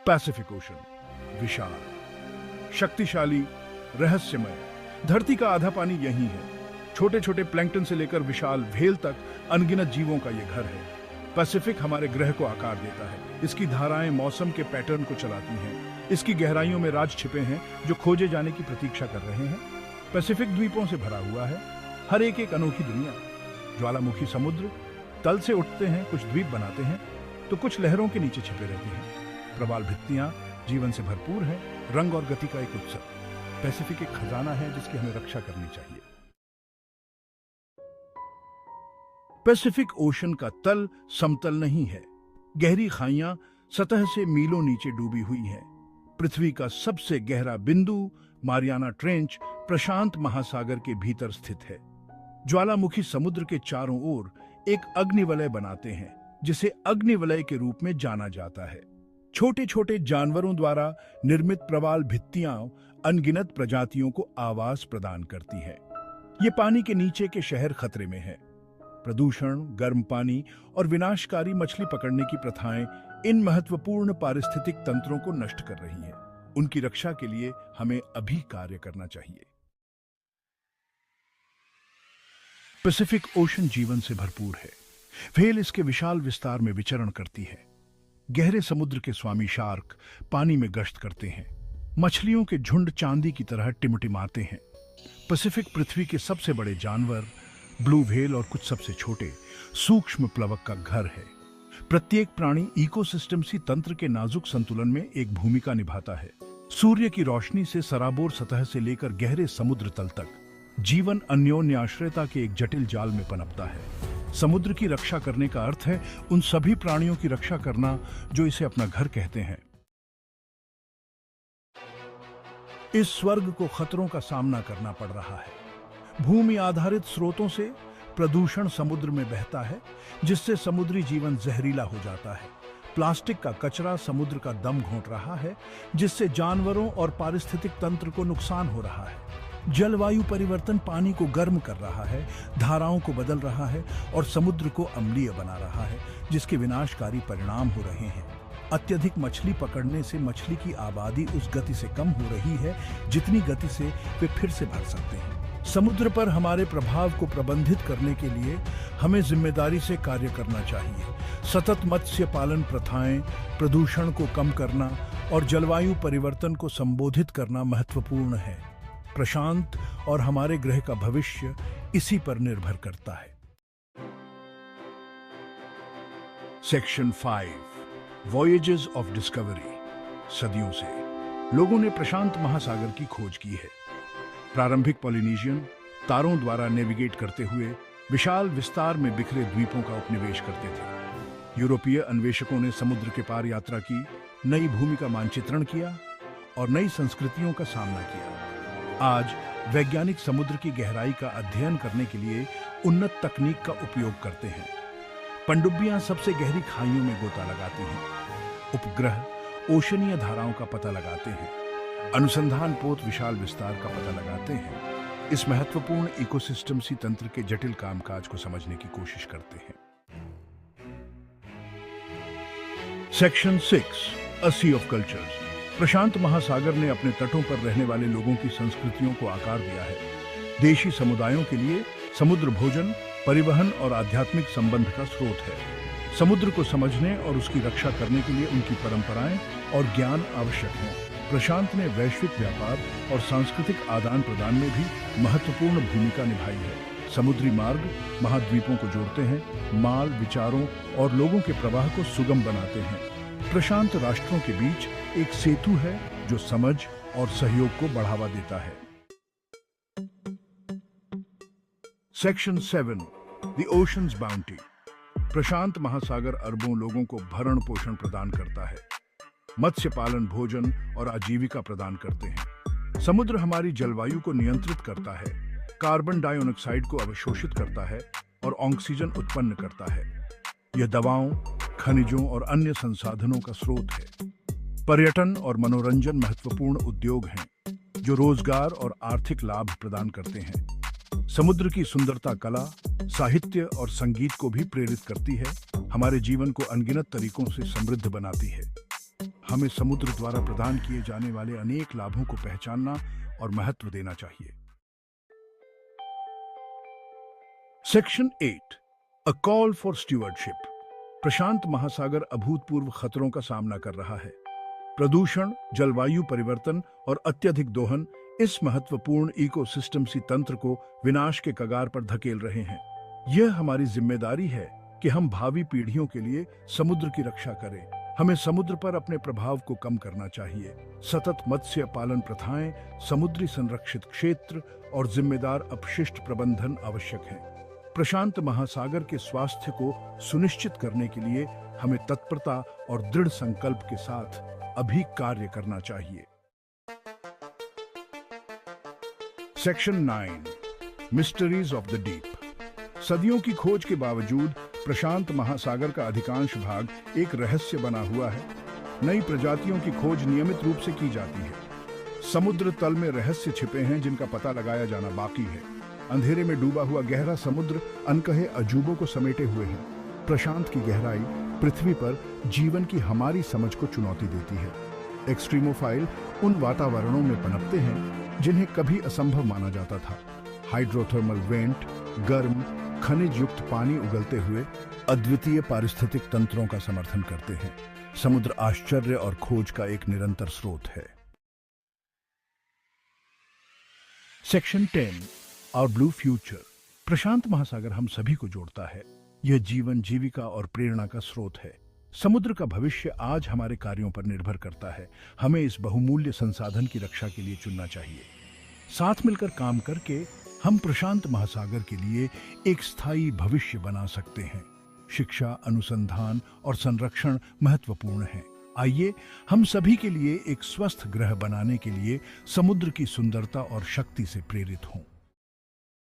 Pacific ocean, विशाल, शक्तिशाली, रहस्यमय। धरती का आधा पानी यही है। छोटे छोटे प्लैंकटन से लेकर विशाल व्हेल तक अनगिनत जीवों का ये घर है। पैसिफिक हमारे ग्रह को आकार देता है। इसकी धाराएं मौसम के पैटर्न को चलाती हैं। इसकी गहराइयों में राज छिपे हैं जो खोजे जाने की प्रतीक्षा कर रहे हैं। पैसिफिक द्वीपों से भरा हुआ है, हर एक एक अनोखी दुनिया। ज्वालामुखी समुद्र तल से उठते हैं, कुछ द्वीप बनाते हैं तो कुछ लहरों के नीचे छिपे रहते हैं। प्रवाल भित्तियां जीवन से भरपूर है, रंग और गति का एक उत्सव। पैसिफिक एक खजाना है जिसकी हमें रक्षा करनी चाहिए। पैसिफिक ओशन का तल समतल नहीं है। गहरी खाइयां सतह से मीलों नीचे डूबी हुई हैं। पृथ्वी का सबसे गहरा बिंदु मारियाना ट्रेंच प्रशांत महासागर के भीतर स्थित है। ज्वालामुखी समुद्र के चारों ओर एक अग्निवलय बनाते हैं जिसे अग्निवलय के रूप में जाना जाता है। छोटे छोटे जानवरों द्वारा निर्मित प्रवाल भित्तियां अनगिनत प्रजातियों को आवास प्रदान करती हैं। ये पानी के नीचे के शहर खतरे में हैं। प्रदूषण, गर्म पानी और विनाशकारी मछली पकड़ने की प्रथाएं इन महत्वपूर्ण पारिस्थितिक तंत्रों को नष्ट कर रही हैं। उनकी रक्षा के लिए हमें अभी कार्य करना चाहिए। पैसिफिक ओशन जीवन से भरपूर है। व्हेल इसके विशाल विस्तार में विचरण करती है। गहरे समुद्र के स्वामी शार्क पानी में गश्त करते हैं। मछलियों के झुंड चांदी की तरह टिमटिमाते हैं। पैसिफिक पृथ्वी के सबसे बड़े जानवर, ब्लू व्हेल और कुछ सबसे छोटे सूक्ष्म प्लवक का घर है। प्रत्येक प्राणी इकोसिस्टम सी तंत्र के नाजुक संतुलन में एक भूमिका निभाता है। सूर्य की रोशनी से सराबोर सतह से लेकर गहरे समुद्र तल तक जीवन अन्योन्य आश्रयता के एक जटिल जाल में पनपता है। समुद्र की रक्षा करने का अर्थ है उन सभी प्राणियों की रक्षा करना जो इसे अपना घर कहते हैं। इस स्वर्ग को खतरों का सामना करना पड़ रहा है। भूमि आधारित स्रोतों से प्रदूषण समुद्र में बहता है जिससे समुद्री जीवन जहरीला हो जाता है। प्लास्टिक का कचरा समुद्र का दम घोंट रहा है जिससे जानवरों और पारिस्थितिक तंत्र को नुकसान हो रहा है। जलवायु परिवर्तन पानी को गर्म कर रहा है, धाराओं को बदल रहा है और समुद्र को अम्लीय बना रहा है जिसके विनाशकारी परिणाम हो रहे हैं। अत्यधिक मछली पकड़ने से मछली की आबादी उस गति से कम हो रही है जितनी गति से वे फिर से भर सकते हैं। समुद्र पर हमारे प्रभाव को प्रबंधित करने के लिए हमें जिम्मेदारी से कार्य करना चाहिए। सतत मत्स्य पालन प्रथाएं, प्रदूषण को कम करना और जलवायु परिवर्तन को संबोधित करना महत्वपूर्ण है। प्रशांत और हमारे ग्रह का भविष्य इसी पर निर्भर करता है। Section 5 voyages of discovery. सदियों से लोगों ने प्रशांत महासागर की खोज की है। प्रारंभिक पॉलिनेशियन तारों द्वारा नेविगेट करते हुए विशाल विस्तार में बिखरे द्वीपों का उपनिवेश करते थे। यूरोपीय अन्वेषकों ने समुद्र के पार यात्रा की, नई भूमि का मानचित्रण किया और नई संस्कृतियों का सामना किया। आज वैज्ञानिक समुद्र की गहराई का अध्ययन करने के लिए उन्नत तकनीक का उपयोग करते हैं। पनडुब्बियां सबसे गहरी खाइयों में गोता लगाती हैं। उपग्रह ओशनीय धाराओं का पता लगाते हैं। अनुसंधान पोत विशाल विस्तार का पता लगाते हैं। इस महत्वपूर्ण इकोसिस्टम सी तंत्र के जटिल कामकाज को समझने की कोशिश करते हैं। Section 6 a sea of cultures. प्रशांत महासागर ने अपने तटों पर रहने वाले लोगों की संस्कृतियों को आकार दिया है। देशी समुदायों के लिए समुद्र भोजन, परिवहन और आध्यात्मिक संबंध का स्रोत है। समुद्र को समझने और उसकी रक्षा करने के लिए उनकी परंपराएं और ज्ञान आवश्यक हैं। प्रशांत ने वैश्विक व्यापार और सांस्कृतिक आदान प्रदान में भी महत्वपूर्ण भूमिका निभाई है। समुद्री मार्ग महाद्वीपों को जोड़ते हैं, माल, विचारों और लोगों के प्रवाह को सुगम बनाते हैं। प्रशांत राष्ट्रों के बीच एक सेतु है जो समझ और सहयोग को बढ़ावा देता है। Section 7 the ocean's bounty. प्रशांत महासागर अरबों लोगों को भरण पोषण प्रदान करता है। मत्स्य पालन, भोजन और आजीविका प्रदान करते हैं। समुद्र हमारी जलवायु को नियंत्रित करता है, कार्बन डाइऑक्साइड को अवशोषित करता है और ऑक्सीजन उत्पन्न करता है। यह दवाओं, खनिजों और अन्य संसाधनों का स्रोत है। पर्यटन और मनोरंजन महत्वपूर्ण उद्योग हैं जो रोजगार और आर्थिक लाभ प्रदान करते हैं। समुद्र की सुंदरता कला, साहित्य और संगीत को भी प्रेरित करती है, हमारे जीवन को अनगिनत तरीकों से समृद्ध बनाती है। हमें समुद्र द्वारा प्रदान किए जाने वाले अनेक लाभों को पहचानना और महत्व देना चाहिए। Section 8, a call for stewardship. प्रशांत महासागर अभूतपूर्व खतरों का सामना कर रहा है। प्रदूषण, जलवायु परिवर्तन और अत्यधिक दोहन इस महत्वपूर्ण इकोसिस्टम तंत्र को विनाश के कगार पर धकेल रहे हैं। यह हमारी जिम्मेदारी है कि हम भावी पीढ़ियों के लिए समुद्र की रक्षा करें। हमें समुद्र पर अपने प्रभाव को कम करना चाहिए। सतत मत्स्य पालन प्रथाएं, समुद्री संरक्षित क्षेत्र और जिम्मेदार अपशिष्ट प्रबंधन आवश्यक है। प्रशांत महासागर के स्वास्थ्य को सुनिश्चित करने के लिए हमें तत्परता और दृढ़ संकल्प के साथ अभी कार्य करना चाहिए। Section 9, mysteries of the deep. सदियों की खोज के बावजूद प्रशांत महासागर का अधिकांश भाग एक रहस्य बना हुआ है। नई प्रजातियों की खोज नियमित रूप से की जाती है। समुद्र तल में रहस्य छिपे हैं जिनका पता लगाया जाना बाकी है। अंधेरे में डूबा हुआ गहरा समुद्र अनकहे अजूबों को समेटे हुए है। प्रशांत की गहराई पृथ्वी पर जीवन की हमारी समझ को चुनौती देती है। एक्सट्रीमोफाइल उन वातावरणों में पनपते हैं जिन्हें कभी असंभव माना जाता था। हाइड्रोथर्मल वेंट, गर्म खनिज युक्त पानी उगलते हुए अद्वितीय पारिस्थितिक तंत्रों का समर्थन करते हैं। समुद्र आश्चर्य और खोज का एक निरंतर स्रोत है। सेक्शन 10, और ब्लू फ्यूचर। प्रशांत महासागर हम सभी को जोड़ता है। यह जीवन, जीविका और प्रेरणा का स्रोत है। समुद्र का भविष्य आज हमारे कार्यों पर निर्भर करता है। हमें इस बहुमूल्य संसाधन की रक्षा के लिए चुनना चाहिए। साथ मिलकर काम करके हम प्रशांत महासागर के लिए एक स्थायी भविष्य बना सकते हैं। शिक्षा, अनुसंधान और संरक्षण महत्वपूर्ण है। आइए हम सभी के लिए एक स्वस्थ ग्रह बनाने के लिए समुद्र की सुंदरता और शक्ति से प्रेरित हों।